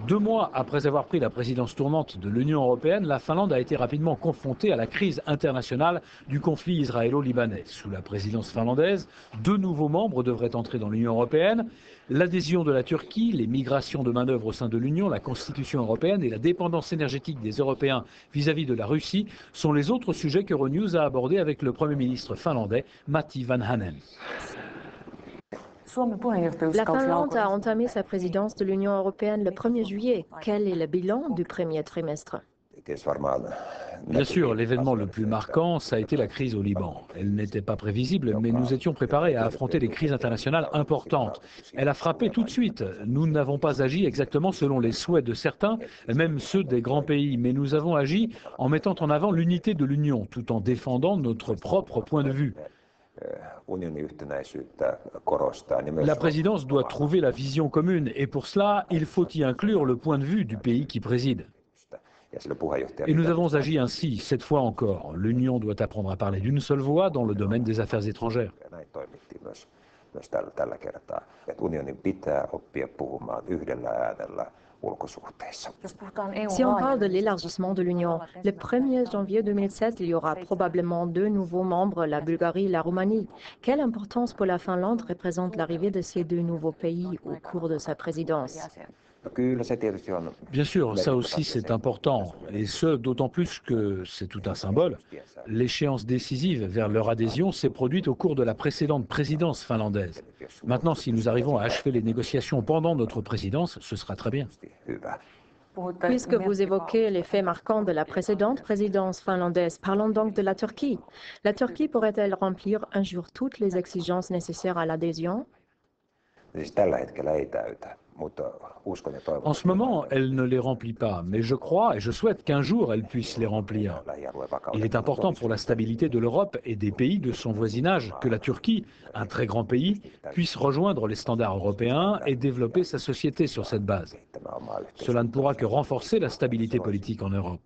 2 mois après avoir pris la présidence tournante de l'Union européenne, la Finlande a été rapidement confrontée à la crise internationale du conflit israélo-libanais. Sous la présidence finlandaise, 2 nouveaux membres devraient entrer dans l'Union européenne. L'adhésion de la Turquie, les migrations de main-d'œuvre au sein de l'Union, la Constitution européenne et la dépendance énergétique des Européens vis-à-vis de la Russie sont les autres sujets qu'Euronews a abordés avec le Premier ministre finlandais, Matti Vanhanen. La Finlande a entamé sa présidence de l'Union européenne le 1er juillet. Quel est le bilan du premier trimestre? Bien sûr, l'événement le plus marquant, ça a été la crise au Liban. Elle n'était pas prévisible, mais nous étions préparés à affronter des crises internationales importantes. Elle a frappé tout de suite. Nous n'avons pas agi exactement selon les souhaits de certains, même ceux des grands pays, mais nous avons agi en mettant en avant l'unité de l'Union, tout en défendant notre propre point de vue. La présidence doit trouver la vision commune et pour cela, il faut y inclure le point de vue du pays qui préside. Et nous avons agi ainsi, cette fois encore. L'Union doit apprendre à parler d'une seule voix dans le domaine des affaires étrangères. Si on parle de l'élargissement de l'Union, le 1er janvier 2007, il y aura probablement 2 nouveaux membres, la Bulgarie et la Roumanie. Quelle importance pour la Finlande représente l'arrivée de ces 2 nouveaux pays au cours de sa présidence? Bien sûr, ça aussi c'est important, et ce d'autant plus que c'est tout un symbole. L'échéance décisive vers leur adhésion s'est produite au cours de la précédente présidence finlandaise. Maintenant, si nous arrivons à achever les négociations pendant notre présidence, ce sera très bien. Puisque vous évoquez les faits marquants de la précédente présidence finlandaise, parlons donc de la Turquie. La Turquie pourrait-elle remplir un jour toutes les exigences nécessaires à l'adhésion? En ce moment, elle ne les remplit pas, mais je crois et je souhaite qu'un jour elle puisse les remplir. Il est important pour la stabilité de l'Europe et des pays de son voisinage que la Turquie, un très grand pays, puisse rejoindre les standards européens et développer sa société sur cette base. Cela ne pourra que renforcer la stabilité politique en Europe.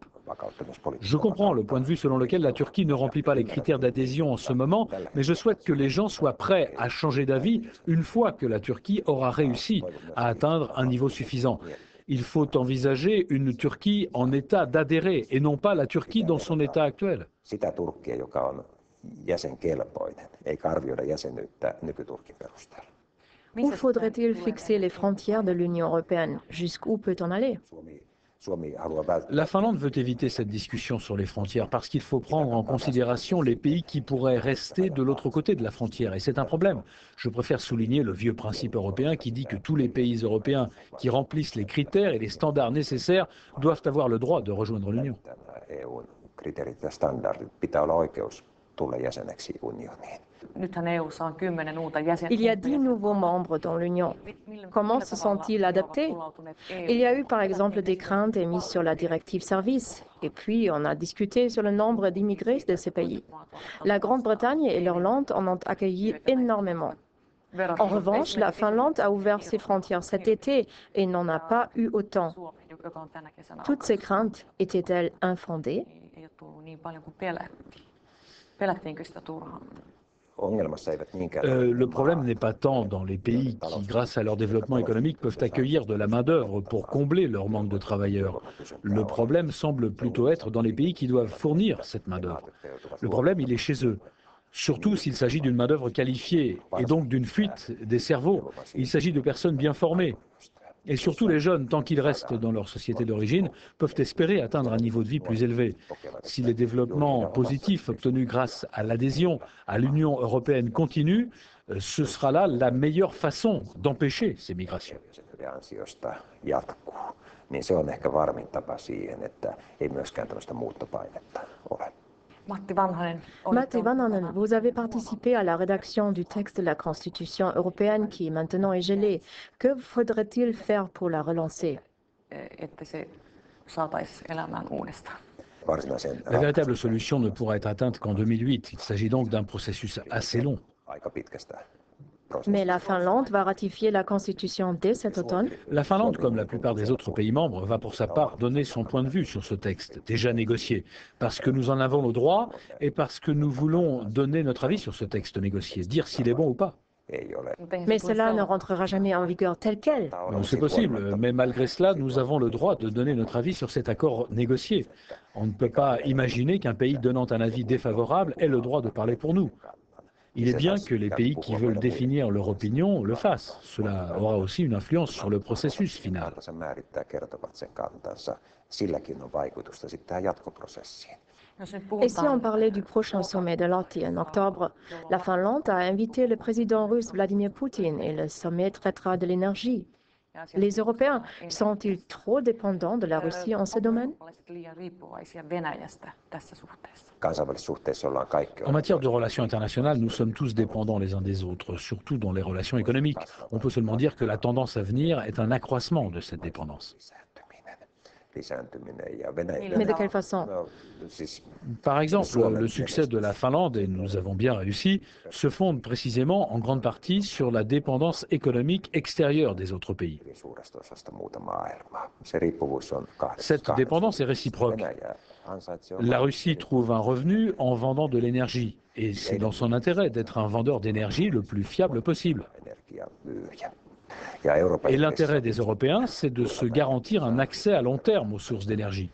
Je comprends le point de vue selon lequel la Turquie ne remplit pas les critères d'adhésion en ce moment, mais je souhaite que les gens soient prêts à changer d'avis une fois que la Turquie aura réussi à atteindre un niveau suffisant. Il faut envisager une Turquie en état d'adhérer et non pas la Turquie dans son état actuel. Où faudrait-il fixer les frontières de l'Union européenne? Jusqu'où peut-on aller? La Finlande veut éviter cette discussion sur les frontières parce qu'il faut prendre en considération les pays qui pourraient rester de l'autre côté de la frontière. Et c'est un problème. Je préfère souligner le vieux principe européen qui dit que tous les pays européens qui remplissent les critères et les standards nécessaires doivent avoir le droit de rejoindre l'Union. Il y a 10 nouveaux membres dans l'Union. Comment se sont-ils adaptés? Il y a eu par exemple des craintes émises sur la directive service. Et puis on a discuté sur le nombre d'immigrés de ces pays. La Grande-Bretagne et l'Irlande en ont accueilli énormément. En revanche, la Finlande a ouvert ses frontières cet été et n'en a pas eu autant. Toutes ces craintes étaient-elles infondées? Le problème n'est pas tant dans les pays qui, grâce à leur développement économique, peuvent accueillir de la main-d'œuvre pour combler leur manque de travailleurs. Le problème semble plutôt être dans les pays qui doivent fournir cette main-d'œuvre. Le problème, il est chez eux. Surtout s'il s'agit d'une main-d'œuvre qualifiée et donc d'une fuite des cerveaux. Il s'agit de personnes bien formées. Et surtout les jeunes, tant qu'ils restent dans leur société d'origine, peuvent espérer atteindre un niveau de vie plus élevé. Si les développements positifs obtenus grâce à l'adhésion à l'Union européenne continuent, ce sera là la meilleure façon d'empêcher ces migrations. Matti Vanhanen, vous avez participé à la rédaction du texte de la Constitution européenne qui maintenant est gelée. Que faudrait-il faire pour la relancer? La véritable solution ne pourra être atteinte qu'en 2008. Il s'agit donc d'un processus assez long. Mais la Finlande va ratifier la Constitution dès cet automne? La Finlande, comme la plupart des autres pays membres, va pour sa part donner son point de vue sur ce texte, déjà négocié, parce que nous en avons le droit et parce que nous voulons donner notre avis sur ce texte négocié, dire s'il est bon ou pas. Mais cela ne rentrera jamais en vigueur tel quel. C'est possible, mais malgré cela, nous avons le droit de donner notre avis sur cet accord négocié. On ne peut pas imaginer qu'un pays donnant un avis défavorable ait le droit de parler pour nous. Il est bien que les pays qui veulent définir leur opinion le fassent. Cela aura aussi une influence sur le processus final. Et si on parlait du prochain sommet de l'OTAN en octobre, la Finlande a invité le président russe Vladimir Poutine et le sommet traitera de l'énergie. Les Européens sont-ils trop dépendants de la Russie en ce domaine? En matière de relations internationales, nous sommes tous dépendants les uns des autres, surtout dans les relations économiques. On peut seulement dire que la tendance à venir est un accroissement de cette dépendance. Mais de quelle façon? Par exemple, le succès de la Finlande, et nous avons bien réussi, se fonde précisément en grande partie sur la dépendance économique extérieure des autres pays. Cette dépendance est réciproque. La Russie trouve un revenu en vendant de l'énergie, et c'est dans son intérêt d'être un vendeur d'énergie le plus fiable possible. Et l'intérêt des Européens, c'est de se garantir un accès à long terme aux sources d'énergie,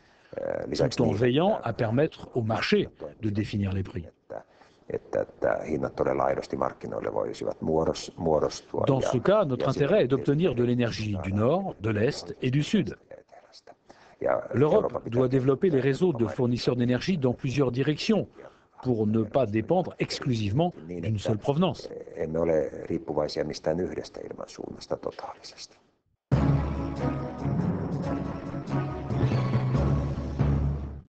tout en veillant à permettre au marché de définir les prix. Dans ce cas, notre intérêt est d'obtenir de l'énergie du Nord, de l'Est et du Sud. L'Europe doit développer les réseaux de fournisseurs d'énergie dans plusieurs directions, pour ne pas dépendre exclusivement d'une seule provenance.